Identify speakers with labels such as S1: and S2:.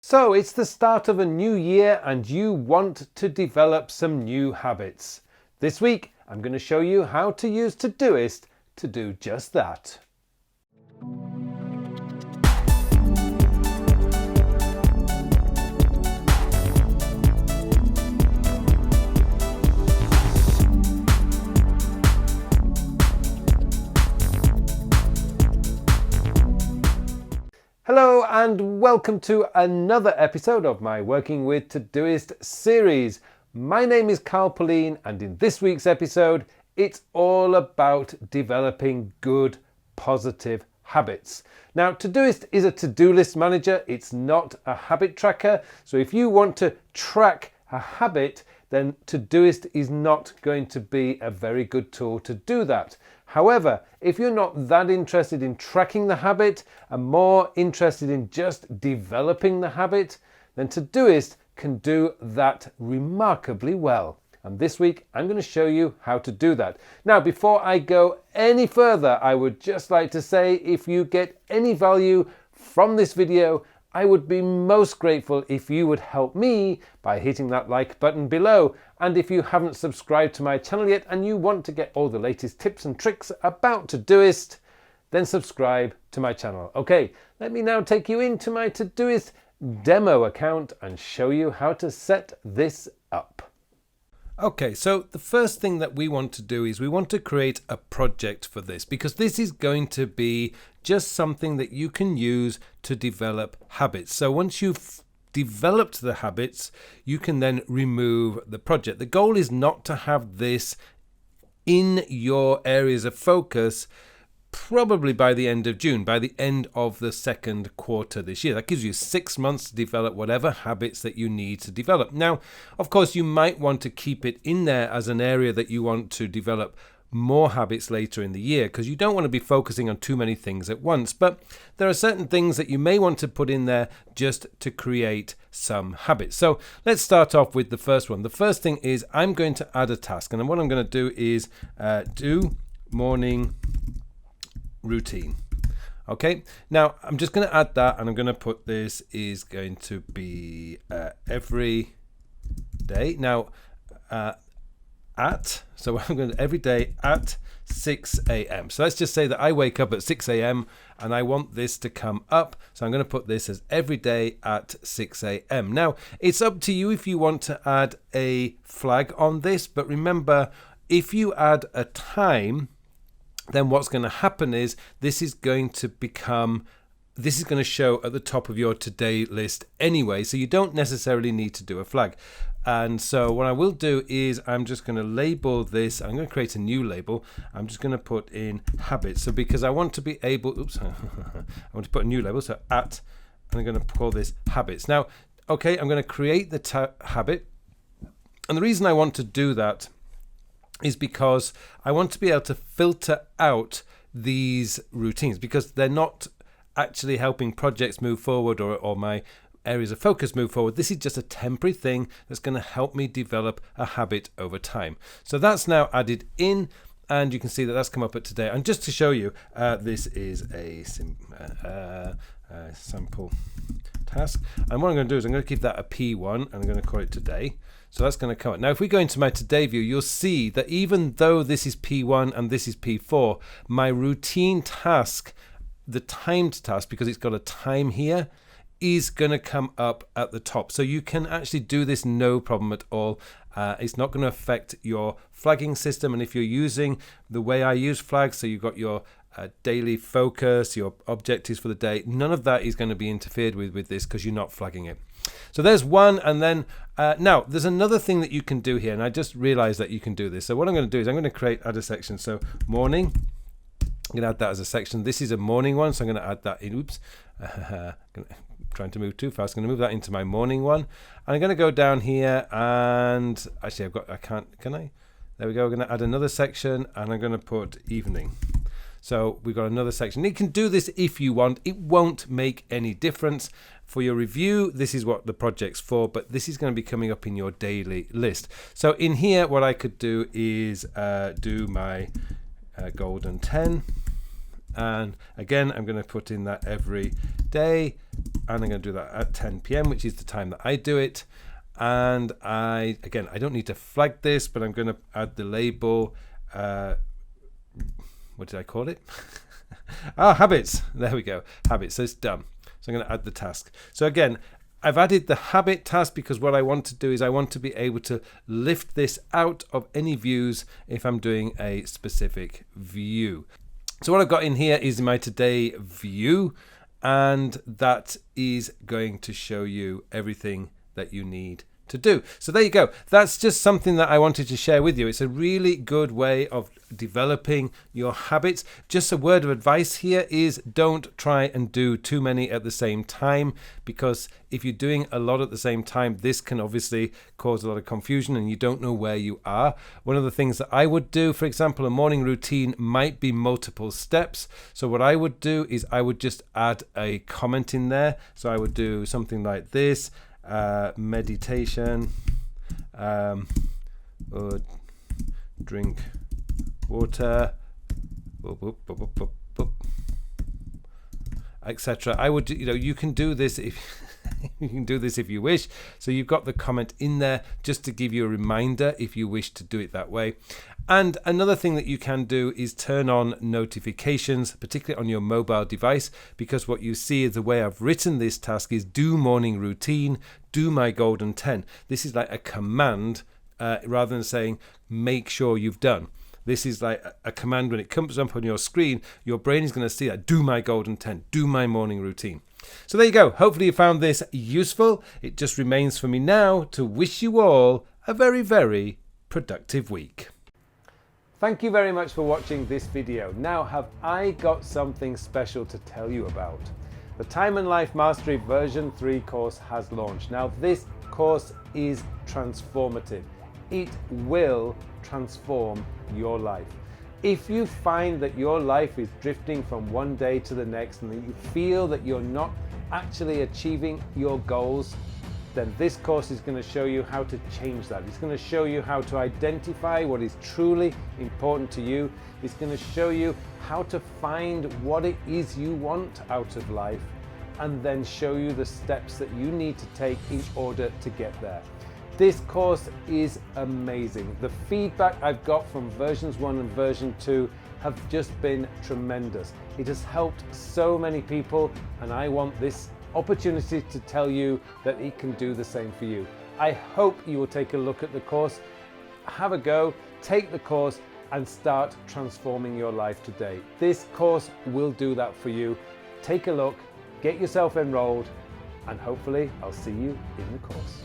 S1: So it's the start of a new year and you want to develop some new habits. This week I'm going to show you how to use Todoist to do just that. Hello and welcome to another episode of my Working with Todoist series. My name is Pullein and in this week's episode it's all about developing good, positive habits. Now Todoist is a to-do list manager, it's not a habit tracker, so if you want to track a habit then Todoist is not going to be a very good tool to do that. However, if you're not that interested in tracking the habit and more interested in just developing the habit, then Todoist can do that remarkably well. And this week I'm going to show you how to do that. Now, before I go any further, I would just like to say if you get any value from this video, I would be most grateful if you would help me by hitting that like button below. And if you haven't subscribed to my channel yet and you want to get all the latest tips and tricks about Todoist, then subscribe to my channel. Okay, let me now take you into my Todoist demo account and show you how to set this up. Okay, so the first thing that we want to do is we want to create a project for this because this is going to be just something that you can use to develop habits. So once you've developed the habits, you can then remove the project. The goal is not to have this in your areas of focus probably by the end of June, by the end of the second quarter this year. That gives you 6 months to develop whatever habits that you need to develop. Now, of course, you might want to keep it in there as an area that you want to develop more habits later in the year because you don't want to be focusing on too many things at once. But there are certain things that you may want to put in there just to create some habits. So let's start off with the first one. The first thing is I'm going to add a task, and what I'm going to do is do morning routine. Okay, now I'm just going to add that, and I'm going to put this is going to be every day. Now so I'm going to every day at 6 a.m. So let's just say that I wake up at 6 a.m. and I want this to come up, so I'm going to put this as every day at 6 a.m. Now it's up to you if you want to add a flag on this, but remember, if you add a time, then what's going to happen is this is going to show at the top of your today list anyway, so you don't necessarily need to do a flag. And so what I will do is I'm just going to label this. I'm going to create a new label. I'm just going to put in habits. So because I want to be able, I want to put a new label. So and I'm going to call this habits. Now, okay, I'm going to create the habit. And the reason I want to do that is because I want to be able to filter out these routines because they're not actually helping projects move forward or my areas of focus move forward. This is just a temporary thing that's going to help me develop a habit over time. So that's now added in, and you can see that that's come up at today. And just to show you, this is a sample task. And what I'm going to do is I'm going to keep that a P1 and I'm going to call it today. So that's going to come up. Now, if we go into my today view, you'll see that even though this is P1 and this is P4, my routine task, the timed task, because it's got a time here, is going to come up at the top. So you can actually do this no problem at all. It's not going to affect your flagging system. And if you're using the way I use flags, so you've got your daily focus, your objectives for the day, none of that is going to be interfered with this because you're not flagging it. So there's one, and then now there's another thing that you can do here, and I just realized that you can do this. So what I'm going to do is I'm going to add a section. So morning, I'm going to add that as a section. This is a morning one, so I'm going to add that in. Oops, trying to move too fast. I'm going to move that into my morning one, and I'm going to go down here, and actually can I? There we go. We're going to add another section, and I'm going to put evening. So we've got another section. You can do this if you want. It won't make any difference. For your review, this is what the project's for, but this is going to be coming up in your daily list. So in here, what I could do is do my golden 10. And again, I'm going to put in that every day and I'm going to do that at 10 p.m, which is the time that I do it. And I don't need to flag this, but I'm going to add the label. What did I call it? Habits. There we go. Habits. So it's done. So I'm going to add the task. So again, I've added the habit task because what I want to do is I want to be able to lift this out of any views if I'm doing a specific view. So what I've got in here is my today view, and that is going to show you everything that you need to do. So there you go. That's just something that I wanted to share with you. It's a really good way of developing your habits. Just a word of advice here is don't try and do too many at the same time, because if you're doing a lot at the same time, this can obviously cause a lot of confusion and you don't know where you are. One of the things that I would do, for example, a morning routine might be multiple steps. So what I would do is I would just add a comment in there. So I would do something like this. Meditation, or drink water, etc. I would, you can do this if you can do this if you wish. So you've got the comment in there just to give you a reminder if you wish to do it that way. And another thing that you can do is turn on notifications, particularly on your mobile device, because what you see is the way I've written this task is do morning routine, do my golden 10. This is like a command rather than saying make sure you've done. This is like a command. When it comes up on your screen, your brain is going to see that, do my golden 10, do my morning routine. So there you go. Hopefully you found this useful. It just remains for me now to wish you all a very, very productive week. Thank you very much for watching this video. Now have I got something special to tell you about. The Time and Life Mastery version 3 course has launched. Now this course is transformative. It will transform your life. If you find that your life is drifting from one day to the next and that you feel that you're not actually achieving your goals, then this course is going to show you how to change that. It's going to show you how to identify what is truly important to you. It's going to show you how to find what it is you want out of life, and then show you the steps that you need to take in order to get there. This course is amazing. The feedback I've got from versions 1 and version 2 have just been tremendous. It has helped so many people, and I want this opportunity to tell you that it can do the same for you. I hope you will take a look at the course, have a go, take the course, and start transforming your life today. This course will do that for you. Take a look, get yourself enrolled, and hopefully I'll see you in the course.